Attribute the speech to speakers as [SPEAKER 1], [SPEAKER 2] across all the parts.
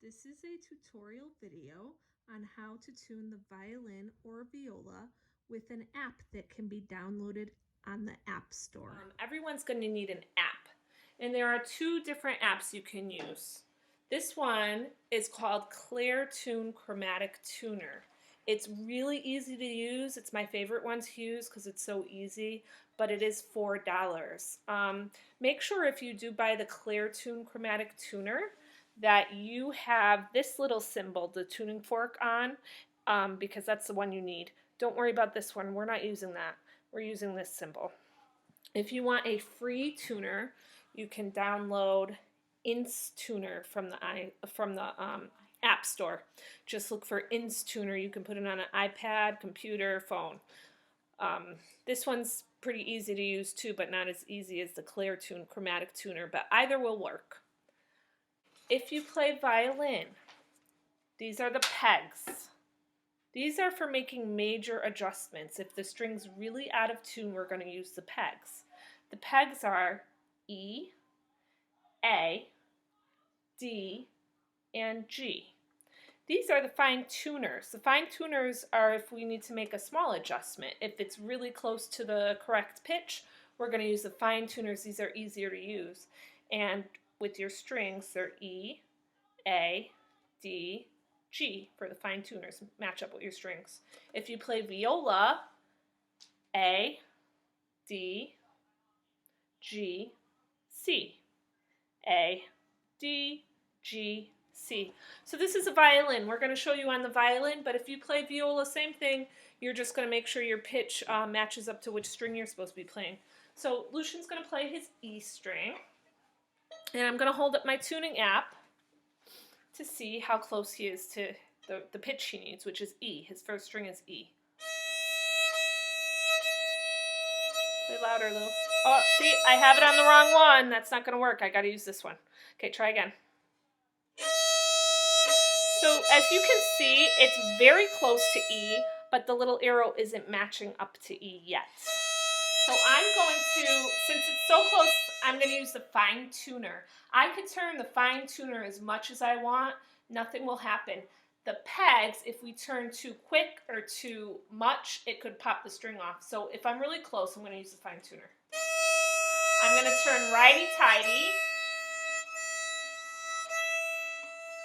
[SPEAKER 1] This is a tutorial video on how to tune the violin or viola with an app that can be downloaded on the App Store.
[SPEAKER 2] Everyone's going to need an app, and there are two different apps you can use. This one is called Clear Tune Chromatic Tuner. It's really easy to use. It's my favorite one to use because it's so easy, but it is $4. Make sure if you do buy the Clear Tune Chromatic Tuner that you have this little symbol, the tuning fork, on, because that's the one you need. Don't worry about this one. We're not using that. We're using this symbol. If you want a free tuner, you can download Tuner from the App Store. Just look for Tuner. You can put it on an iPad, computer, phone. This one's pretty easy to use too, but not as easy as the Clear Tune Chromatic Tuner, but either will work. If you play violin, these are the pegs. These are for making major adjustments. If the string's really out of tune, we're going to use the pegs. The pegs are E, A, D, and G. These are the fine tuners. The fine tuners are if we need to make a small adjustment. If it's really close to the correct pitch, we're going to use the fine tuners. These are easier to use. And with your strings, they're E, A, D, G for the fine tuners. Match up with your strings. If you play viola, A, D, G, C. A, D, G, C. So this is a violin. We're going to show you on the violin, but if you play viola, same thing. You're just going to make sure your pitch matches up to which string you're supposed to be playing. So Lucian's going to play his E string, and I'm going to hold up my tuning app to see how close he is to the pitch he needs, which is E. His first string is E. Play louder, Lou. Oh, see, I have it on the wrong one. That's not going to work. I got to use this one. Okay, try again. So as you can see, it's very close to E, but the little arrow isn't matching up to E yet. So I'm going to, since it's so close, I'm going to use the fine tuner. I can turn the fine tuner as much as I want. Nothing will happen. The pegs, if we turn too quick or too much, it could pop the string off. So if I'm really close, I'm going to use the fine tuner. I'm going to turn righty-tighty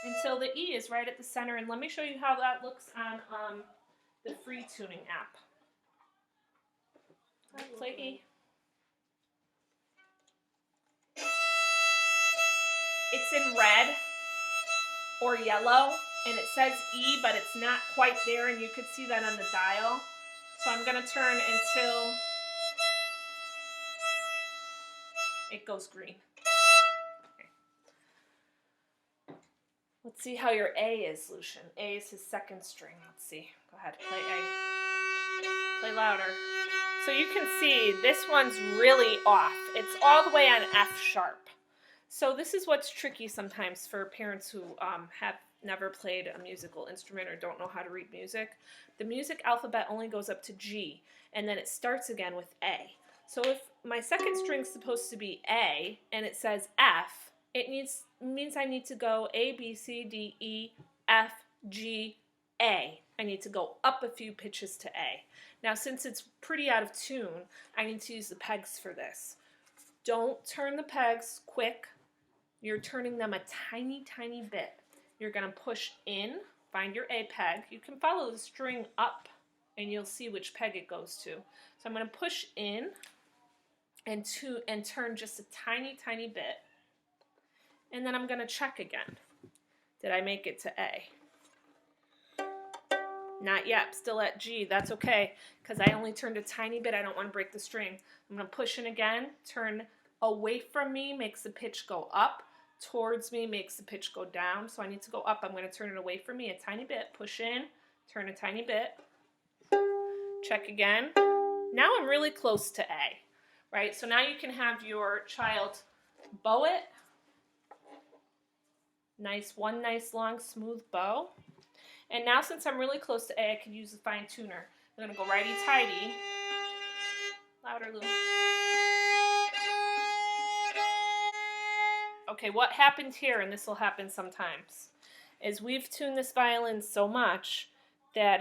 [SPEAKER 2] until the E is right at the center. And let me show you how that looks on the free tuning app. Play E. It's in red or yellow, and it says E, but it's not quite there, and you can see that on the dial. So I'm going to turn until it goes green. Okay. Let's see how your A is, Lucian. A is his second string. Let's see. Go ahead, play A. Play louder. So you can see this one's really off. It's all the way on F sharp. So this is what's tricky sometimes for parents who have never played a musical instrument or don't know how to read music. The music alphabet only goes up to G, and then it starts again with A. So if my second string's supposed to be A and it says F, it means I need to go A, B, C, D, E, F, G, A. I need to go up a few pitches to A. Now since it's pretty out of tune, I need to use the pegs for this. Don't turn the pegs quick. You're turning them a tiny, tiny bit. You're going to push in, find your A peg. You can follow the string up and you'll see which peg it goes to. So I'm going to push in and turn just a tiny, tiny bit. And then I'm going to check again. Did I make it to A? Not yet, still at G. That's okay, because I only turned a tiny bit. I don't want to break the string. I'm going to push in again, turn away from me, makes the pitch go up. Towards me makes the pitch go down. So I need to go up. I'm going to turn it away from me a tiny bit. Push in, turn a tiny bit. Check again. Now I'm really close to A, right? So now you can have your child bow it. One nice long smooth bow. And now since I'm really close to A, I can use the fine tuner. I'm going to go righty-tighty. Louder, Lou. Okay, what happened here, and this will happen sometimes, is we've tuned this violin so much that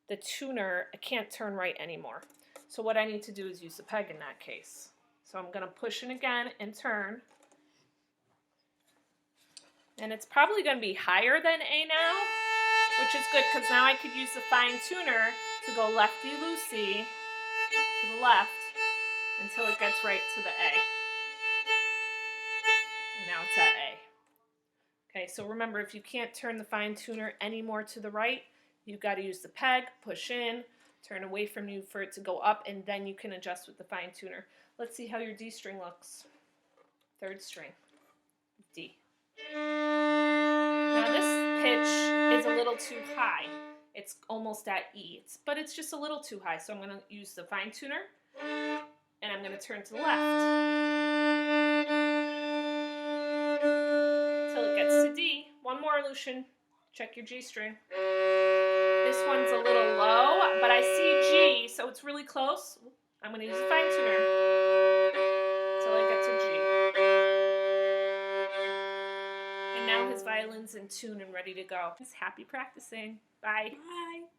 [SPEAKER 2] the tuner can't turn right anymore. So what I need to do is use the peg in that case. So I'm going to push in again and turn. And it's probably going to be higher than A now, which is good because now I could use the fine tuner to go lefty-loosey to the left until it gets right to the A. And now it's at A. Okay, so remember, if you can't turn the fine tuner any more to the right, you've got to use the peg, push in, turn away from you for it to go up, and then you can adjust with the fine tuner. Let's see how your D string looks. Third string, D. Now this pitch is a little too high. It's almost at E, but it's just a little too high, so I'm going to use the fine tuner, and I'm going to turn to the left till it gets to D. One more, Lucian. Check your G string. This one's a little low, but I see G, so it's really close. I'm going to use the fine tuner till I get to G. And now his violin's in tune and ready to go. He's happy practicing. Bye.
[SPEAKER 1] Bye.